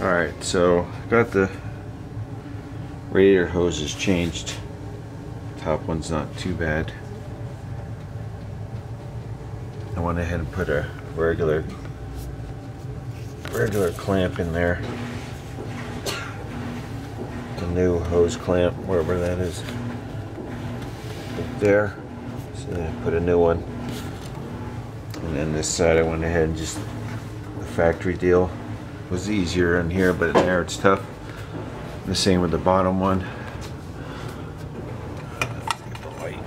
Alright, so got the radiator hoses changed. Top one's not too bad. I went ahead and put a regular clamp in there. The new hose clamp, wherever that is. Right there. So I put a new one. And then this side I went ahead and just the factory deal. It was easier in here, but in there it's tough. The same with the bottom one. Get the light.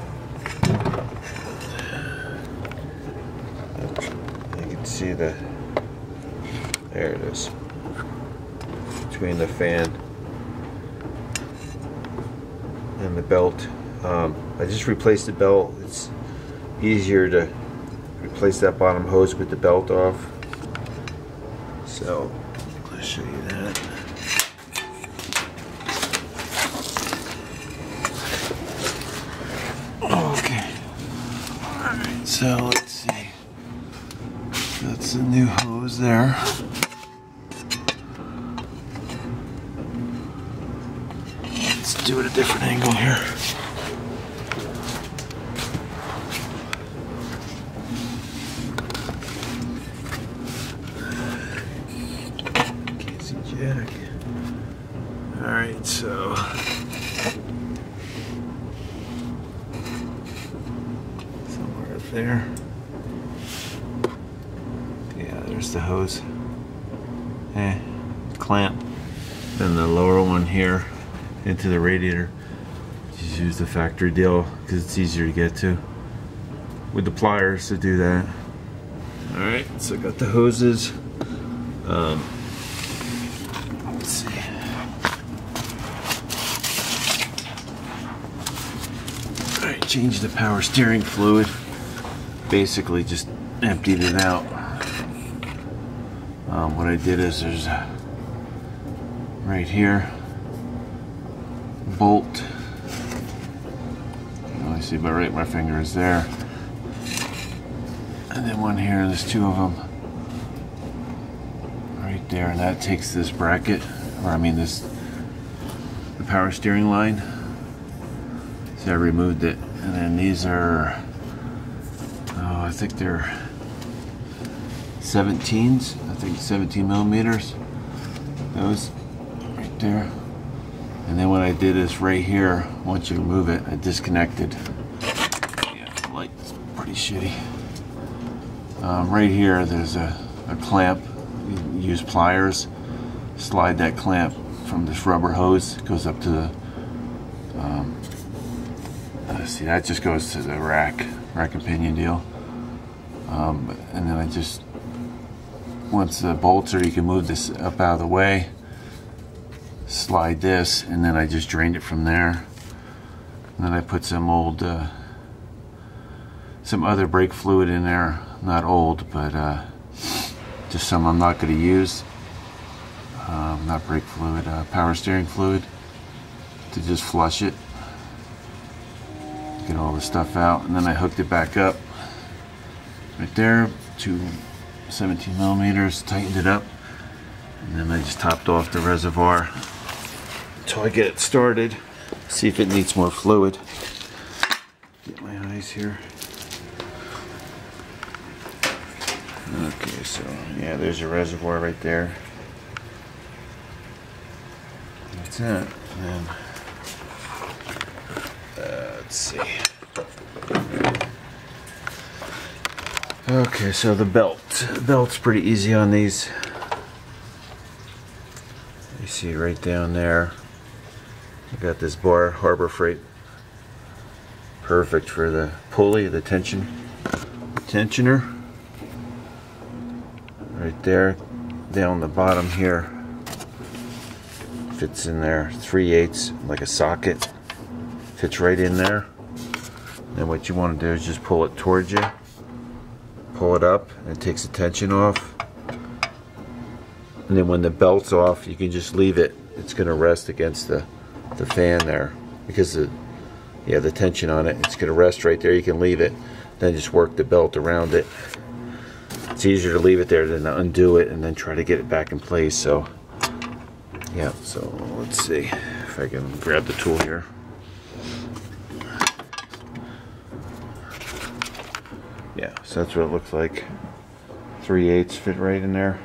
You can see the, there it is, between the fan and the belt. I just replaced the belt. It's easier to replace that bottom hose with the belt off. So I'll show you that. Okay. Alright, so let's see. That's the new hose there. Let's do it a different angle here. Can't see jack. Alright, so somewhere up there. Yeah, there's the hose. Clamp. Then the lower one here into the radiator. Just use the factory deal because it's easier to get to with the pliers to do that. Alright, so I got the hoses. Let's see. Alright, change the power steering fluid. Basically just emptied it out. What I did is there's a, right here, bolt. You can only see but right my finger is there. And then one here, there's two of them. Right there, and that takes this bracket, or I mean the power steering line. So I removed it. And then these are, oh, I think they're 17s. I think 17 millimeters. Those right there. And then what I did is right here, once you remove it, I disconnected. Yeah, the light's pretty shitty. Right here, there's a clamp. You use pliers, slide that clamp from this rubber hose. It goes up to the. See, that just goes to the rack and pinion deal. And then I just, once the bolts are, you can move this up out of the way. Slide this, and then I just drained it from there. And then I put some old, some other brake fluid in there. Not old, but just some I'm not going to use. Not brake fluid, power steering fluid, to just flush it. Get all the stuff out, and then I hooked it back up right there to 17 millimeters, tightened it up, and then I just topped off the reservoir until I get it started. See if it needs more fluid. Get my eyes here. Okay, so yeah, there's your reservoir right there. That's it. And let's see. Okay, so the belt's pretty easy on these. You see right down there. I got this bar, Harbor Freight. Perfect for the pulley, the tensioner. Right there, down the bottom here. Fits in there, 3/8, like a socket. Fits right in there. Then what you want to do is just pull it towards you. Pull it up, and it takes the tension off. And then when the belt's off, you can just leave it. It's going to rest against the fan there, because the tension on it. It's going to rest right there. You can leave it, then just work the belt around it. It's easier to leave it there than to undo it and then try to get it back in place. So Yeah, so let's see if I can grab the tool here. Yeah, so that's what it looks like. 3/8 fit right in there,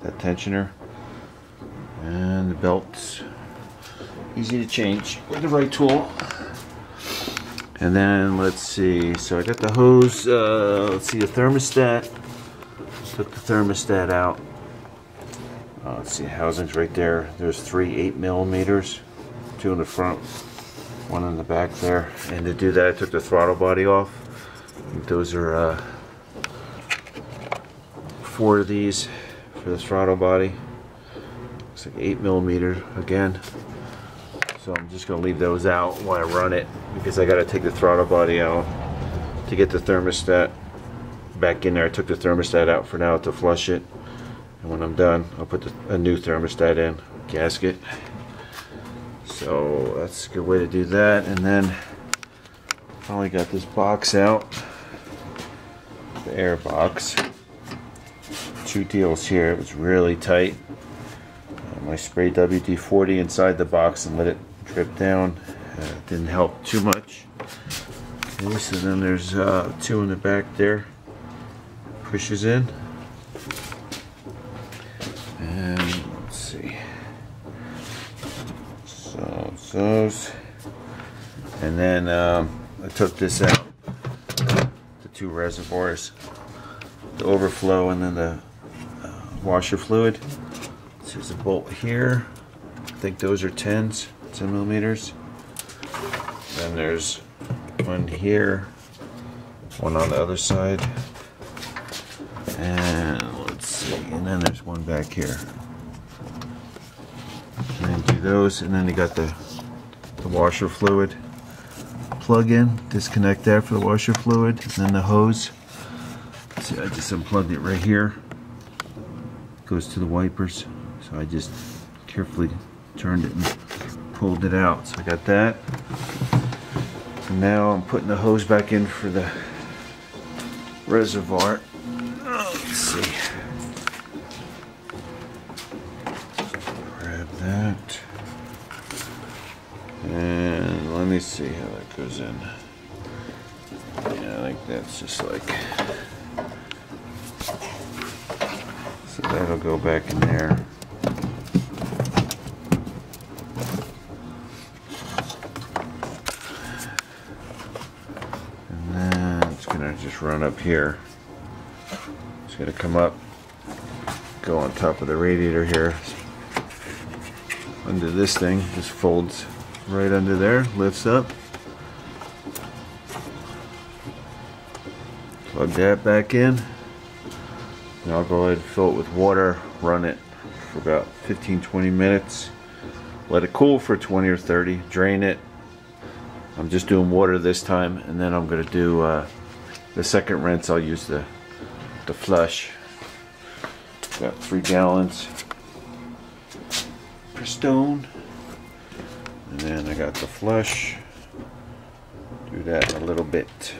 that tensioner. And the belt's easy to change with the right tool. And then let's see, so I got the hose, let's see, the thermostat. Took the thermostat out. Let's see, housings right there. There's 3 8mm, 2 in the front, 1 in the back there. And to do that, I took the throttle body off. I think those are 4 of these for the throttle body. Looks like 8mm again. So I'm just going to leave those out while I run it, because I got to take the throttle body out to get the thermostat back in there. I took the thermostat out for now to flush it, and when I'm done I'll put a new thermostat in, gasket. So that's a good way to do that. And then finally got this box out, the air box. 2 deals here. It was really tight. I sprayed WD-40 inside the box and let it drip down. Didn't help too much. Okay, so then there's 2 in the back there. Pushes in. And let's see. So it's those. And then I took this out. The 2 reservoirs. The overflow and then the washer fluid. There's a bolt here. I think those are 10s, 10mm. Then there's one here, one on the other side, and let's see. And then there's one back here. And then do those, and then you got the washer fluid plug in. Disconnect that for the washer fluid, and then the hose. See, I just unplugged it right here. Goes to the wipers. So I just carefully turned it and pulled it out. So I got that. And now I'm putting the hose back in for the reservoir. Let's see. Grab that. And let me see how that goes in. Yeah, I think that's just like... So that'll go back in there. Just run up here. It's going to come up, go on top of the radiator here, under this thing. Just folds right under there, lifts up. Plug that back in. Now I'll go ahead and fill it with water, run it for about 15-20 minutes, let it cool for 20 or 30, drain it. I'm just doing water this time, and then I'm going to do the second rinse. I'll use the flush. Got 3 gallons per stone. And then I got the flush. Do that in a little bit.